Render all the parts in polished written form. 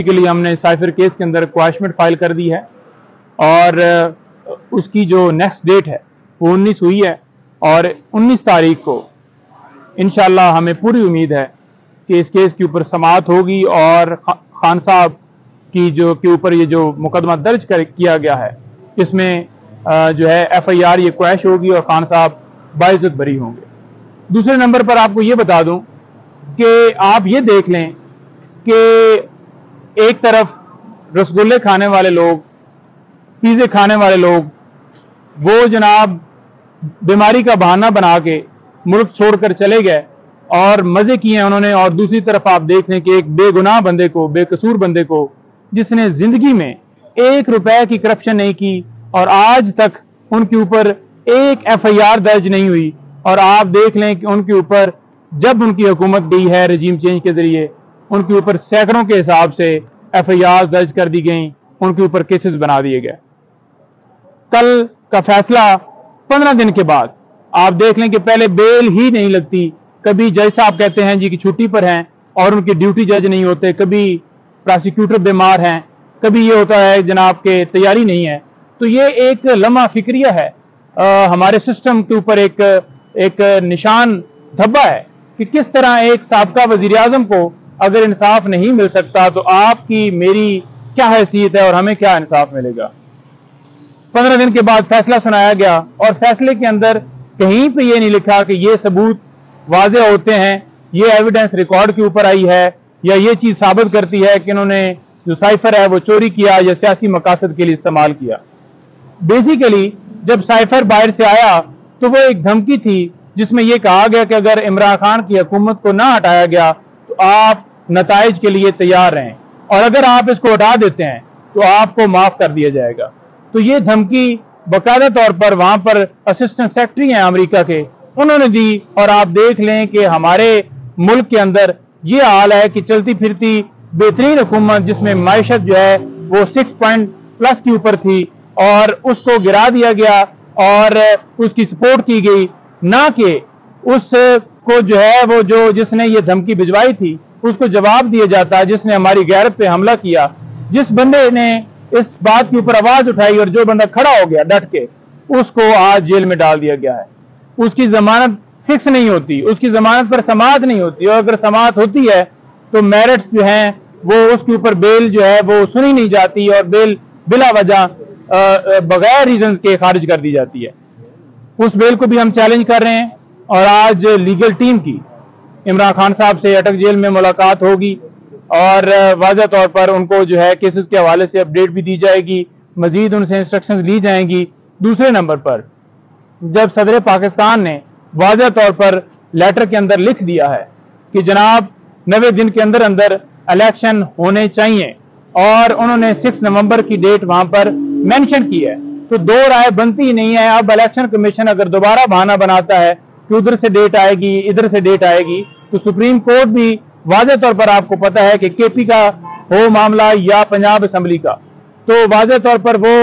Basically हमने cipher case के अंदर क्वाशमेंट फाइल कर दी है और उसकी जो नेक्स्ट डेट है वो 19 हुई है और 19 तारीख को इंशाल्लाह हमें पूरी उम्मीद है कि इस केस के ऊपर समाअत होगी और खान साहब की जो के ऊपर ये जो मुकदमा दर्ज किया गया है इसमें जो है FIR ये क्वैश होगी और खान साहब बाइज्जत बरी होंगे। दूसरे नंबर पर आपको ये बता दूं कि आप ये देख लें कि एक तरफ रसगुल्ले खाने वाले लोग, पिज़्ज़े खाने वाले लोग, वो जनाब बीमारी का बहाना बना के मुल्क छोड़कर चले गए और मजे किए उन्होंने, और दूसरी तरफ आप देख लें कि एक बेगुनाह बंदे को, बेकसूर बंदे को, जिसने जिंदगी में 1 रुपए की करप्शन नहीं की और आज तक उनके ऊपर एक FIR दर्ज नहीं हुई, और आप देख लें कि उनके ऊपर जब उनकी हुकूमत गई है रजीम चेंज के जरिए उनके ऊपर सैकड़ों के हिसाब से FIR दर्ज कर दी गई, उनके ऊपर केसेस बना दिए गए। कल का फैसला 15 दिन के बाद आप देख लें कि पहले बेल ही नहीं लगती, कभी जज साहब कहते हैं जी की छुट्टी पर हैं और उनकी ड्यूटी जज नहीं होते, कभी प्रोसिक्यूटर बीमार हैं, कभी ये होता है जनाब के तैयारी नहीं है। तो ये एक लम्हा फिक्रिया है, हमारे सिस्टम के ऊपर एक निशान धब्बा है कि किस तरह एक साबका वजीर आजम को अगर इंसाफ नहीं मिल सकता तो आपकी मेरी क्या हैसियत है और हमें क्या इंसाफ मिलेगा। 15 दिन के बाद फैसला सुनाया गया और फैसले के अंदर कहीं पे ये नहीं लिखा कि ये सबूत वाज़ेह होते हैं, ये एविडेंस रिकॉर्ड के ऊपर आई है या ये चीज साबित करती है कि इन्होंने जो साइफर है वो चोरी किया या सियासी मकासद के लिए इस्तेमाल किया। बेसिकली जब साइफर बाहर से आया तो वो एक धमकी थी जिसमें यह कहा गया कि अगर इमरान खान की हुकूमत को ना हटाया गया तो आप नताइज के लिए तैयार रहें और अगर आप इसको हटा देते हैं तो आपको माफ कर दिया जाएगा। तो ये धमकी बाकायदा तौर पर वहां पर असिस्टेंट सेक्रेटरी हैं अमेरिका के, उन्होंने दी, और आप देख लें कि हमारे मुल्क के अंदर ये हाल है कि चलती फिरती बेहतरीन हुकूमत जिसमें माइशत जो है वो 6+ के ऊपर थी और उसको गिरा दिया गया और उसकी सपोर्ट की गई, ना कि उसको जो है वो जो जिसने ये धमकी भिजवाई थी उसको जवाब दिया जाता, जिसने हमारी गैरत पे हमला किया, जिस बंदे ने इस बात के ऊपर आवाज उठाई और जो बंदा खड़ा हो गया डट के, उसको आज जेल में डाल दिया गया है। उसकी जमानत फिक्स नहीं होती, उसकी जमानत पर समाअत नहीं होती, और अगर समाअत होती है तो मेरिट्स जो हैं वो उसके ऊपर बेल जो है वो सुनी नहीं जाती और बेल बिला वजह बगैर रीजन के खारिज कर दी जाती है। उस बेल को भी हम चैलेंज कर रहे हैं और आज लीगल टीम की इमरान खान साहब से अटक जेल में मुलाकात होगी और वाज़ह तौर पर उनको जो है केसेस के हवाले से अपडेट भी दी जाएगी, मजीद उनसे इंस्ट्रक्शंस ली जाएंगी। दूसरे नंबर पर जब सदर पाकिस्तान ने वाज़ह तौर पर लेटर के अंदर लिख दिया है कि जनाब 90 दिन के अंदर अंदर इलेक्शन होने चाहिए और उन्होंने 6 नवंबर की डेट वहां पर मेंशन की है, तो दो राय बनती ही नहीं है। अब इलेक्शन कमीशन अगर दोबारा बहाना बनाता है कि उधर से डेट आएगी इधर से डेट आएगी, तो सुप्रीम कोर्ट भी वाज़ह तौर पर आपको पता है कि KP का हो मामला या पंजाब असेंबली का, तो वाज़ह तौर पर वो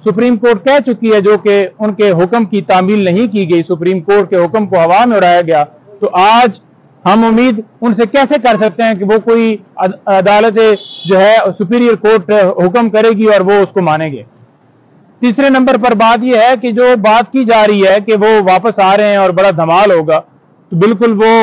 सुप्रीम कोर्ट कह चुकी है जो कि उनके हुक्म की तामील नहीं की गई, सुप्रीम कोर्ट के हुक्म को हवा में उड़ाया गया। तो आज हम उम्मीद उनसे कैसे कर सकते हैं कि वो कोई अदालत जो है सुपीरियर कोर्ट हुक्म करेगी और वो उसको मानेंगे। तीसरे नंबर पर बात यह है कि जो बात की जा रही है कि वो वापस आ रहे हैं और बड़ा धमाल होगा, तो बिल्कुल वो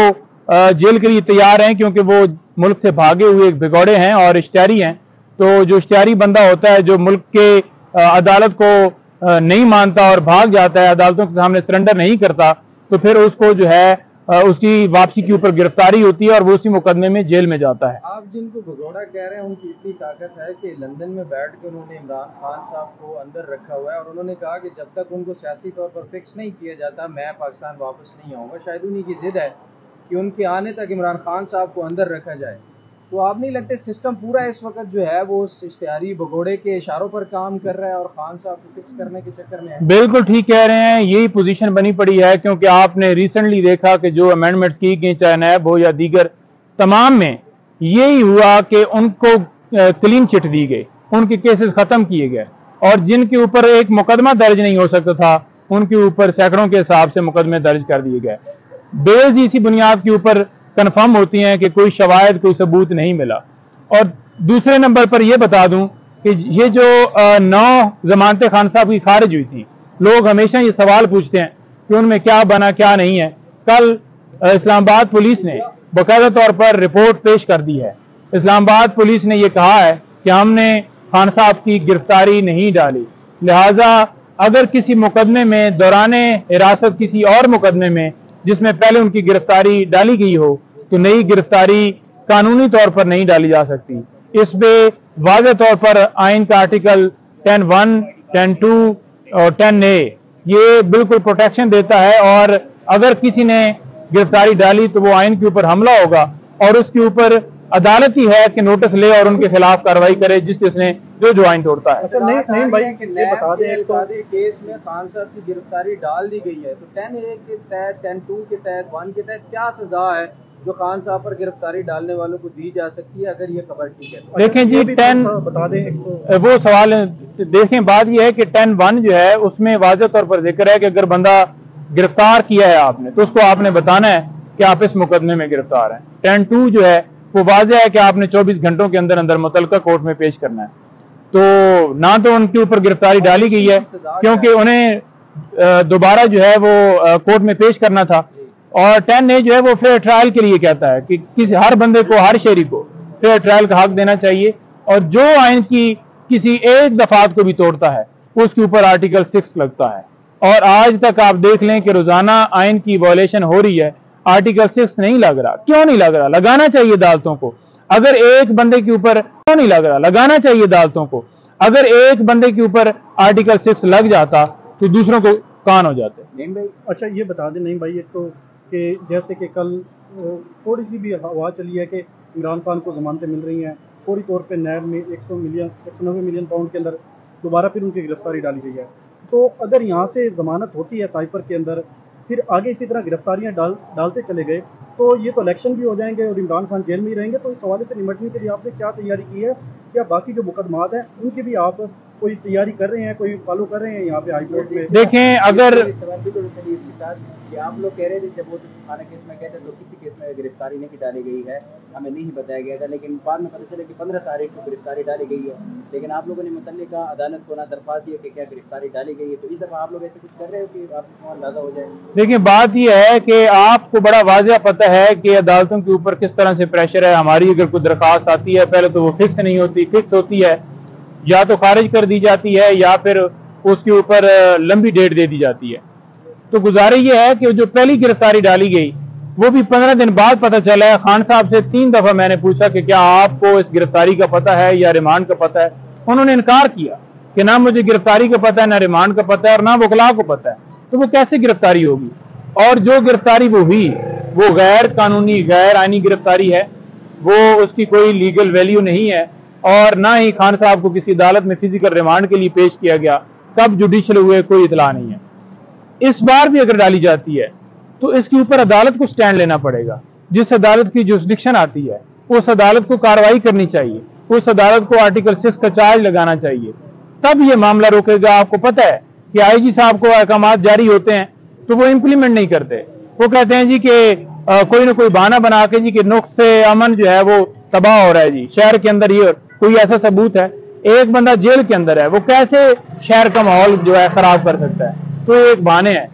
जेल के लिए तैयार हैं क्योंकि वो मुल्क से भागे हुए एक भिगोड़े हैं और इश्तिहारी हैं। तो जो इश्तिहारी बंदा होता है जो मुल्क के अदालत को नहीं मानता और भाग जाता है, अदालतों के सामने सरेंडर नहीं करता, तो फिर उसको जो है उसकी वापसी के ऊपर गिरफ्तारी होती है और वो उसी मुकदमे में जेल में जाता है। आप जिनको भगोड़ा कह रहे हैं उनकी इतनी ताकत है कि लंदन में बैठ के उन्होंने इमरान खान साहब को अंदर रखा हुआ है और उन्होंने कहा कि जब तक उनको सियासी तौर पर फिक्स नहीं किया जाता मैं पाकिस्तान वापस नहीं आऊँगा। शायद उन्हीं की जिद है कि उनके आने तक इमरान खान साहब को अंदर रखा जाए। तो आप नहीं लगते सिस्टम पूरा इस वक्त जो है वो इश्तिहारी भगोड़े के इशारों पर काम कर रहा है और खान साहब को फिक्स करने के चक्कर में है? बिल्कुल ठीक कह रहे हैं, यही पोजीशन बनी पड़ी है क्योंकि आपने रिसेंटली देखा कि जो अमेंडमेंट्स की गई चाहे नैब हो या दीगर, तमाम में यही हुआ कि उनको क्लीन चिट दी गई, उनके केसेस खत्म किए गए और जिनके ऊपर एक मुकदमा दर्ज नहीं हो सकता था उनके ऊपर सैकड़ों के हिसाब से मुकदमे दर्ज कर दिए गए। बेस इसी बुनियाद के ऊपर कन्फर्म होती हैं कि कोई शवायद कोई सबूत नहीं मिला। और दूसरे नंबर पर यह बता दूं कि ये जो 9 जमानतें खान साहब की खारिज हुई थी, लोग हमेशा ये सवाल पूछते हैं कि उनमें क्या बना क्या नहीं है। कल इस्लामाबाद पुलिस ने बाकायदा तौर पर रिपोर्ट पेश कर दी है। इस्लामाबाद पुलिस ने यह कहा है कि हमने खान साहब की गिरफ्तारी नहीं डाली, लिहाजा अगर किसी मुकदमे में दौरान हिरासत किसी और मुकदमे में जिसमें पहले उनकी गिरफ्तारी डाली गई हो तो नई गिरफ्तारी कानूनी तौर पर नहीं डाली जा सकती। इस पे वाज़ेह तौर पर आइन का आर्टिकल 10(1), 10(2) और 10(a) ये बिल्कुल प्रोटेक्शन देता है, और अगर किसी ने गिरफ्तारी डाली तो वो आइन के ऊपर हमला होगा और उसके ऊपर अदालत ही है कि नोटिस ले और उनके खिलाफ कार्रवाई करे जिसने जो आइन तोड़ता है। अच्छा, नहीं भाई, ये बता दें केस में खान साहब की गिरफ्तारी डाल दी गई है, तो 10(a) के तहत, 10(2) के तहत, 1 के तहत क्या सजा है जो खान साहब पर गिरफ्तारी डालने वालों को दी जा सकती है, अगर ये खबर ठीक है? देखें जी, 10 बता दें वो सवाल देखें। बात ये है कि 10(1) जो है उसमें वाज़ेह तौर पर जिक्र है कि अगर बंदा गिरफ्तार किया है आपने तो उसको आपने बताना है कि आप इस मुकदमे में गिरफ्तार हैं। 10(2) जो है वो वाज़ेह है कि आपने 24 घंटों के अंदर अंदर मुतल्लिका कोर्ट में पेश करना है। तो ना तो उनके ऊपर गिरफ्तारी डाली गई है क्योंकि उन्हें दोबारा जो है वो कोर्ट में पेश करना था, और 10(a) जो है वो फेयर ट्रायल के लिए कहता है कि किसी हर बंदे को, हर शहरी को फेयर ट्रायल का हक देना चाहिए, और जो आइन की किसी एक दफात को भी तोड़ता है उसके ऊपर आर्टिकल 6 लगता है। और आज तक आप देख लें कि रोजाना आइन की वॉयलेशन हो रही है, आर्टिकल 6 नहीं लग रहा। क्यों नहीं लग रहा? लगाना चाहिए अदालतों को। अगर एक बंदे के ऊपर क्यों नहीं लग रहा? लगाना चाहिए अदालतों को। अगर एक बंदे के ऊपर आर्टिकल 6 लग जाता तो दूसरों को कान हो जाते। नहीं भाई, अच्छा ये बता दें नहीं भाई, एक तो कि जैसे कि कल थोड़ी सी भी हवा चली है कि इमरान खान को जमानतें मिल रही हैं, फौरी तौर पे नैब में 190 मिलियन पाउंड के अंदर दोबारा फिर उनकी गिरफ्तारी डाली गई है। तो अगर यहाँ से जमानत होती है साइपर के अंदर, फिर आगे इसी तरह गिरफ्तारियाँ डालते चले गए तो ये तो इलेक्शन भी हो जाएंगे और इमरान खान जेल में ही रहेंगे। तो इस हवाले से निपटने के लिए आपने क्या तैयारी की है? क्या बाकी जो मुकदमात हैं उनकी भी आप कोई तैयारी कर रहे हैं, कोई फॉलो कर रहे हैं यहाँ पे हाई कोर्ट में? देखें, अगर आप लोग कह रहे थे जब वो थाना केस में कहते तो किसी केस में गिरफ्तारी नहीं डाली गई है, हमें नहीं बताया गया था, लेकिन बाद में पता चला कि 15 तारीख को गिरफ्तारी डाली गई है, लेकिन आप लोगों ने मुतल्लिका अदालत को ना दरख्वास्त दिया कि क्या गिरफ्तारी डाली गई है। तो इस दफा आप लोग ऐसे कुछ कर रहे हो कि आपको अंदाजा हो जाए? देखिए, बात यह है कि आपको बड़ा वाज़ेह पता है कि अदालतों के ऊपर किस तरह से प्रेशर है। हमारी अगर कोई दरख्वास्त आती है पहले तो वो फिक्स नहीं होती, फिक्स होती है या तो खारिज कर दी जाती है या फिर उसके ऊपर लंबी डेट दे दी जाती है। तो गुजारिश ये है कि जो पहली गिरफ्तारी डाली गई वो भी 15 दिन बाद पता चला है। खान साहब से 3 दफा मैंने पूछा कि क्या आपको इस गिरफ्तारी का पता है या रिमांड का पता है। उन्होंने इनकार किया कि ना मुझे गिरफ्तारी का पता है, ना रिमांड का पता है और ना वकला को पता है। तो वो कैसे गिरफ्तारी होगी? और जो गिरफ्तारी वो हुई वो गैर कानूनी, गैर आईनी गिरफ्तारी है, वो उसकी कोई लीगल वैल्यू नहीं है, और ना ही खान साहब को किसी अदालत में फिजिकल रिमांड के लिए पेश किया गया, कब जुडिशल हुए कोई इतला नहीं है। इस बार भी अगर डाली जाती है तो इसके ऊपर अदालत को स्टैंड लेना पड़ेगा। जिस अदालत की जुरिस्डिक्शन आती है उस अदालत को कार्रवाई करनी चाहिए, उस अदालत को आर्टिकल 6 का चार्ज लगाना चाहिए, तब ये मामला रोकेगा। आपको पता है कि आईजी साहब को अहकामात जारी होते हैं तो वो इंप्लीमेंट नहीं करते। वो कहते हैं जी कि कोई ना कोई बहाना बना के जी कि नुक्से अमन जो है वो तबाह हो रहा है जी शहर के अंदर, ये कोई ऐसा सबूत है? एक बंदा जेल के अंदर है, वो कैसे शहर का माहौल जो है खराब कर सकता है? तो एक बहाने हैं।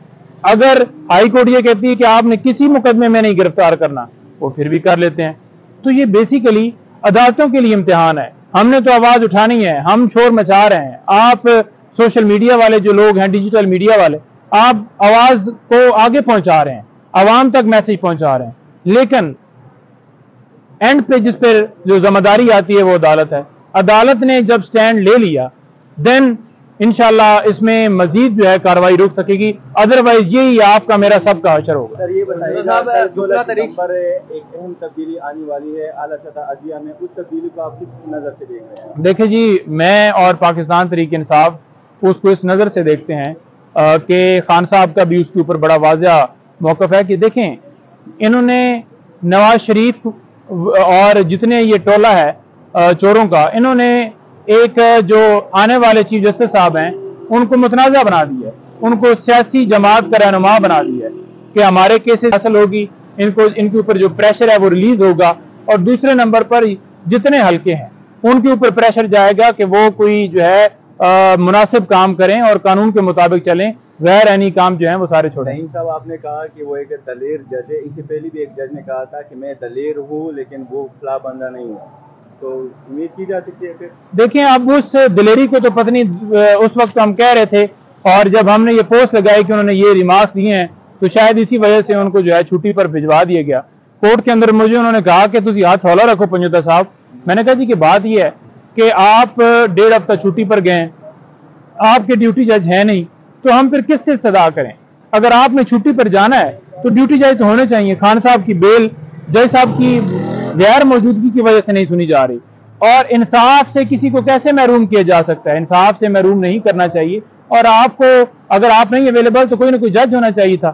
अगर हाई कोर्ट ये कहती है कि आपने किसी मुकदमे में नहीं गिरफ्तार करना, वो फिर भी कर लेते हैं। तो ये बेसिकली अदालतों के लिए इम्तिहान है। हमने तो आवाज उठानी है, हम शोर मचा रहे हैं। आप सोशल मीडिया वाले जो लोग हैं, डिजिटल मीडिया वाले, आप आवाज को आगे पहुंचा रहे हैं, आवाम तक मैसेज पहुंचा रहे हैं, लेकिन एंड पे जिस पर जो जिम्मेदारी आती है वो अदालत है। अदालत ने जब स्टैंड ले लिया देन इंशाल्लाह इसमें मजीद जो है कार्रवाई रुक सकेगी, अदरवाइज यही आपका मेरा सबका अशर होगा। सर ये बताइए, 16 तारीख पर एक अहम तब्दीली आने वाली है आला सतह अदलिया में, उस तब्दीली को आप किस नजर से देख रहे हैं? देखिए जी, मैं और पाकिस्तान तहरीक इंसाफ उसको इस नजर से देखते हैं कि खान साहब का भी उसके ऊपर बड़ा वाज़ेह मौक़िफ़ है कि देखें, इन्होंने नवाज शरीफ और जितने ये टोला है चोरों का, इन्होंने एक जो आने वाले चीफ जस्टिस साहब हैं उनको मुतनाज़ा बना दिया है, उनको सियासी जमात का रहनुमा बना दिया है कि हमारे केसेस हासिल होगी, इनके ऊपर जो प्रेशर है वो रिलीज होगा। और दूसरे नंबर पर जितने हल्के हैं ان کے اوپر پریشر جائے گا کہ وہ کوئی جو ہے مناسب کام کریں اور قانون کے مطابق چلیں، غیر عینی کام جو ہیں وہ سارے چھوڑیں۔ نعیم صاحب، آپ نے کہا کہ وہ ایک دلیر جج ہے، اس سے پہلے بھی ایک جج نے کہا تھا کہ میں دلیر ہوں لیکن وہ خلا بندہ نہیں ہوں، تو امید کی جا سکتی ہے پھر؟ دیکھیں اب اس دلیری کو تو پتہ نہیں، اس وقت ہم کہہ رہے تھے اور جب ہم نے یہ پوسٹ لگائی کہ انہوں نے یہ ریمارکس دیے ہیں تو شاید اسی وجہ سے ان کو جو ہے چھٹی پر بھجوا دیا گیا۔ کورٹ کے اندر مجھے انہوں نے کہا کہ تسی ہاتھ ہولا رکھو پنجوتا صاحب، میں نے کہا جی کہ بات یہ ہے کہ آپ 1.5 ہفتہ چھٹی پر گئے، آپ کے ڈیوٹی جج ہیں نہیں، تو ہم پھر کس سے استدعا کریں؟ اگر آپ نے چھٹی پر جانا ہے تو ڈیوٹی جج تو ہونے چاہیے۔ خان صاحب کی بیل جج صاحب کی غیر موجودگی کی وجہ سے نہیں سنی جا رہی، اور انصاف سے کسی کو کیسے محروم کیا جا سکتا ہے؟ انصاف سے محروم نہیں کرنا چاہیے، اور آپ کو اگر آپ نہیں اویلیبل تو کوئی نہ کوئی جج ہونا چاہیے تھا۔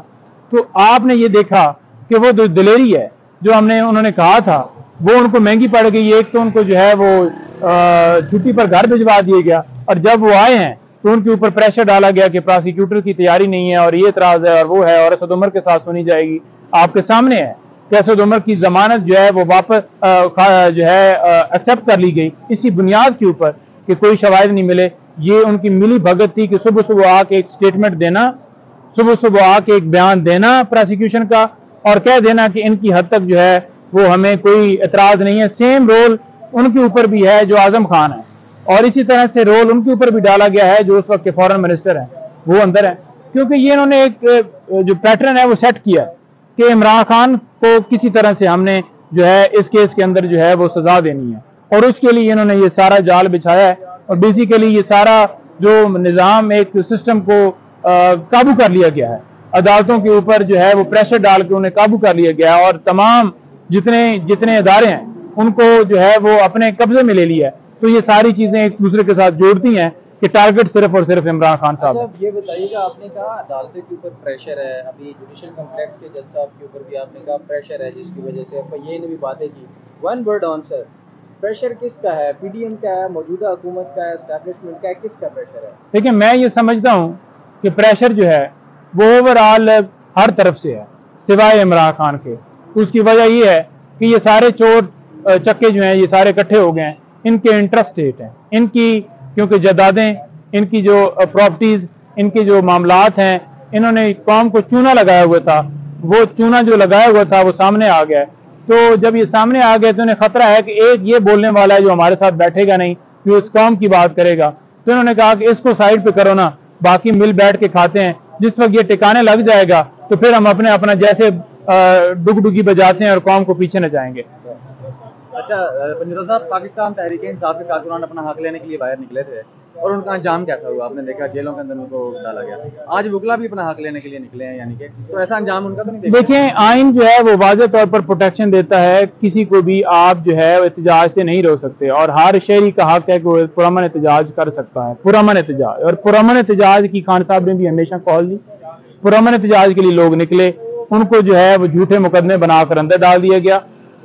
تو آپ نے یہ دیکھا کہ وہ دلیری ہے جو انہوں نے کہا تھا وہ ان کو مہنگی پڑ گئی۔ ایک تو ان کو جو ہے وہ چھٹی پر گھر بھجوا دیا گیا، اور جب وہ آئے ہیں تو ان کے اوپر پریشر ڈالا گیا کہ پراسیکیوٹر کی تیاری نہیں ہے اور یہ اعتراض ہے اور وہ ہے، اور اسد عمر کے ساتھ سنی جائے گی۔ آپ کے سامنے ہے کہ اسد عمر کی ضمانت جو ہے وہ واپس جو ہے ایکسپٹ کر لی گئی اسی بنیاد کے اوپر کہ کوئی شواہد نہیں ملے۔ یہ ان کی ملی بھگت تھی کہ صبح صبح آ کے ایک سٹیٹمنٹ دینا، صبح صبح آ کے ایک بیان دینا پراسیکیوشن کا، اور کہہ دینا کہ ان کی حد تک جو ہے وہ ہمیں کوئی اعتراض نہیں ہے۔ سیم رول ان کے اوپر بھی ہے جو اعظم خان ہے، اور اسی طرح سے رول ان کے اوپر بھی ڈالا گیا ہے جو اس وقت کے فورن منسٹر ہیں، وہ اندر ہیں، کیونکہ یہ انہوں نے ایک جو پیٹرن ہے وہ سیٹ کیا ہے کہ عمران خان کو کسی طرح سے ہم نے جو ہے اس کیس کے اندر جو ہے وہ سزا دینی ہے، اور اس کے لیے انہوں نے یہ سارا جال بچھایا ہے، اور بیسیکلی یہ سارا جو نظام ایک سسٹم کو قابو کر لیا گیا ہے، عدالتوں کے اوپر جو ہے وہ پریشر ڈال کے انہیں قابو کر لیا گیا ہے، اور تمام جتنے ادارے ہیں ان کو جو ہے وہ اپنے قبضے میں لے لیا ہے۔ تو یہ ساری چیزیں ایک دوسرے کے ساتھ جوڑتی ہیں کہ ٹارگٹ صرف اور صرف عمران خان صاحب۔ اچھا یہ بتائیے گا، آپ نے کہا عدالتوں کے اوپر پریشر ہے، ابھی جوڈیشل کمپلیکس کے جج صاحب کے اوپر بھی آپ نے کہا پریشر ہے، جس کی وجہ سے یہ نے بھی باتیں کی۔ ون ورڈ آنسر، پریشر کس کا ہے؟ پی ڈی ایم کا ہے، موجودہ حکومت کا ہے، اسٹیبلشمنٹ کا ہے، کس کا پریشر ہے؟ لیکن میں یہ سمجھتا ہوں کہ پریشر جو ہے وہ اوور آل ہر طرف سے ہے سوائے عمران خان کے۔ اس کی وجہ یہ ہے کہ یہ سارے چور چکے جو ہیں یہ سارے اکٹھے ہو گئے ہیں، ان کے انٹرسٹیٹ ہیں، ان کی کیونکہ جائیدادیں، ان کی جو پراپرٹیز، ان کے جو معاملات ہیں، انہوں نے قوم کو چونا لگایا ہوا تھا، وہ چونا جو لگایا ہوا تھا وہ سامنے آ گیا ہے۔ تو جب یہ سامنے آ گیا تو انہیں خطرہ ہے کہ ایک یہ بولنے والا ہے جو ہمارے ساتھ بیٹھے گا نہیں، جو اس قوم کی بات کرے گا، تو انہوں نے کہا کہ اس کو سائڈ پہ کرو نا، باقی مل بیٹھ کے کھاتے ہیں، جس وقت یہ ٹکانے لگ جائے گا تو پھر ہم اپنا جیسے ڈگ ڈگی بجاتے ہیں اور قوم کو پیچھے نہ جائیں گے۔ اچھا پنجوتا صاحب، پاکستان تحریک انصاف کے کارکنان اپنا حق لینے کے لیے باہر نکلے تھے اور ان کا انجام کیسا ہوا؟ آپ نے دیکھا جیلوں کے اندر ان کو ڈالا گیا۔ آج وکلا بھی اپنا حق لینے کے لیے نکلے ہیں، یعنی کہ تو ایسا انجام ان کا تو نہیں دیکھا؟ دیکھیں آئین جو ہے وہ واضح طور پر پروٹیکشن دیتا ہے، کسی کو بھی آپ جو ہے احتجاج سے نہیں روک سکتے، اور ہر شہری کا حق ہے کہ وہ پرامن احتجاج کر سکتا ہے، پرامن احتجاج، اور پرامن احتجاج کی خان صاحب نے بھی ہمیشہ کال دی۔ پرامن احتجاج کے لیے لوگ نکلے، ان کو جو ہے وہ جھوٹے مقدمے بنا کر اندر ڈال دیا گیا۔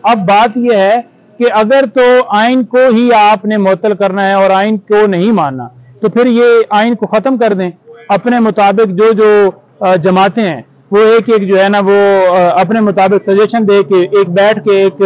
اب بات یہ ہے کہ اگر تو آئین کو ہی آپ نے معطل کرنا ہے اور آئین کو نہیں ماننا تو پھر یہ آئین کو ختم کر دیں، اپنے مطابق جو جماعتیں ہیں وہ ایک جو ہے نا وہ اپنے مطابق سجیشن دے کے ایک بیٹھ کے ایک